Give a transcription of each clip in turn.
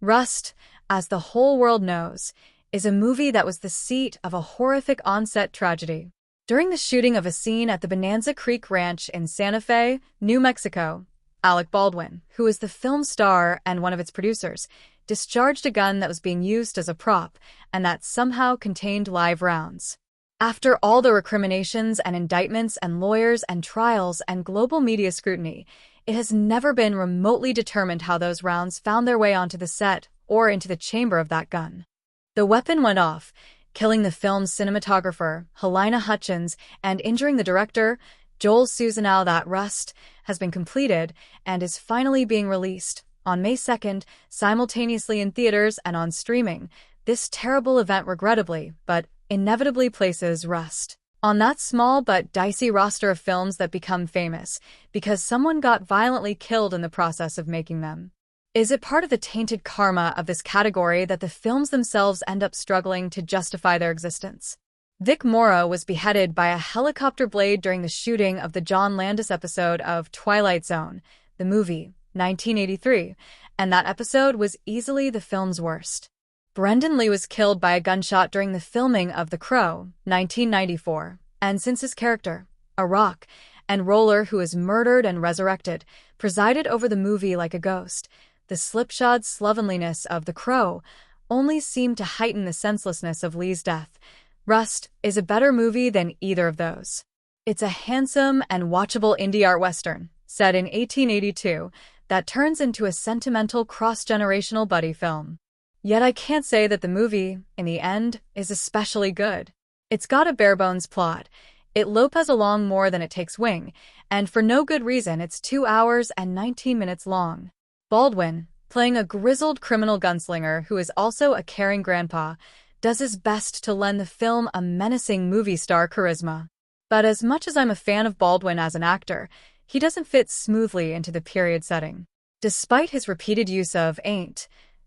Rust, as the whole world knows, is a movie that was the seat of a horrific on-set tragedy. During the shooting of a scene at the Bonanza Creek Ranch in Santa Fe, New Mexico, Alec Baldwin, who is the film's star and one of its producers, discharged a gun that was being used as a prop and that somehow contained live rounds. After all the recriminations and indictments and lawyers and trials and global media scrutiny, it has never been remotely determined how those rounds found their way onto the set or into the chamber of that gun. The weapon went off, killing the film's cinematographer, Halyna Hutchins, and injuring the director, Joel Susanau. That Rust has been completed and is finally being released on May 2nd, simultaneously in theaters and on streaming. This terrible event regrettably, but inevitably places Rust on that small but dicey roster of films that become famous because someone got violently killed in the process of making them. Is it part of the tainted karma of this category that the films themselves end up struggling to justify their existence? Vic Morrow was beheaded by a helicopter blade during the shooting of the John Landis episode of Twilight Zone, the movie, 1983, and that episode was easily the film's worst. Brendan Lee was killed by a gunshot during the filming of The Crow, 1994, and since his character, a rock and roller who is murdered and resurrected, presided over the movie like a ghost, the slipshod slovenliness of The Crow only seemed to heighten the senselessness of Lee's death. Rust is a better movie than either of those. It's a handsome and watchable indie art western, set in 1882, that turns into a sentimental cross-generational buddy film. Yet I can't say that the movie, in the end, is especially good. It's got a bare-bones plot. It lopes along more than it takes wing, and for no good reason it's 2 hours and 19 minutes long. Baldwin, playing a grizzled criminal gunslinger who is also a caring grandpa, does his best to lend the film a menacing movie star charisma. But as much as I'm a fan of Baldwin as an actor, he doesn't fit smoothly into the period setting. Despite his repeated use of ain't,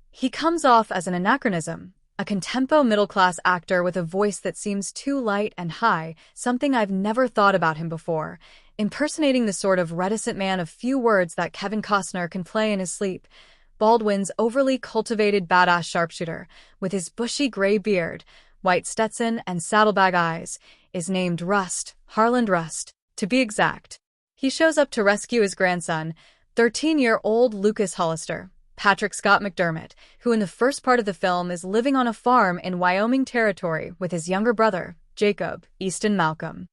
he comes off as an anachronism, a contempo middle-class actor with a voice that seems too light and high, something I've never thought about him before, impersonating the sort of reticent man of few words that Kevin Costner can play in his sleep. Baldwin's overly cultivated badass sharpshooter, with his bushy gray beard, white Stetson, and saddlebag eyes, is named Rust, Harland Rust, to be exact. He shows up to rescue his grandson, 13-year-old Lucas Hollister, Patrick Scott McDermott, who in the first part of the film is living on a farm in Wyoming Territory with his younger brother, Jacob Easton Malcolm.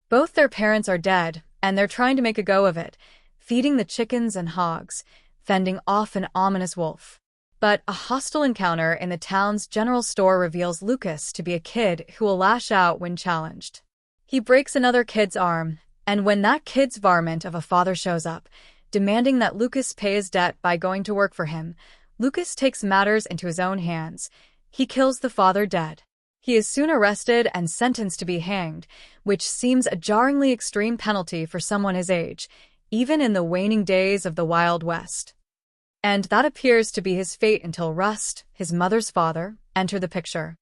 Both their parents are dead, and they're trying to make a go of it, feeding the chickens and hogs, fending off an ominous wolf. But a hostile encounter in the town's general store reveals Lucas to be a kid who will lash out when challenged. He breaks another kid's arm, and when that kid's varmint of a father shows up, demanding that Lucas pay his debt by going to work for him, Lucas takes matters into his own hands. He kills the father dead. He is soon arrested and sentenced to be hanged, which seems a jarringly extreme penalty for someone his age, even in the waning days of the Wild West. And that appears to be his fate until Rust, his mother's father, enter the picture.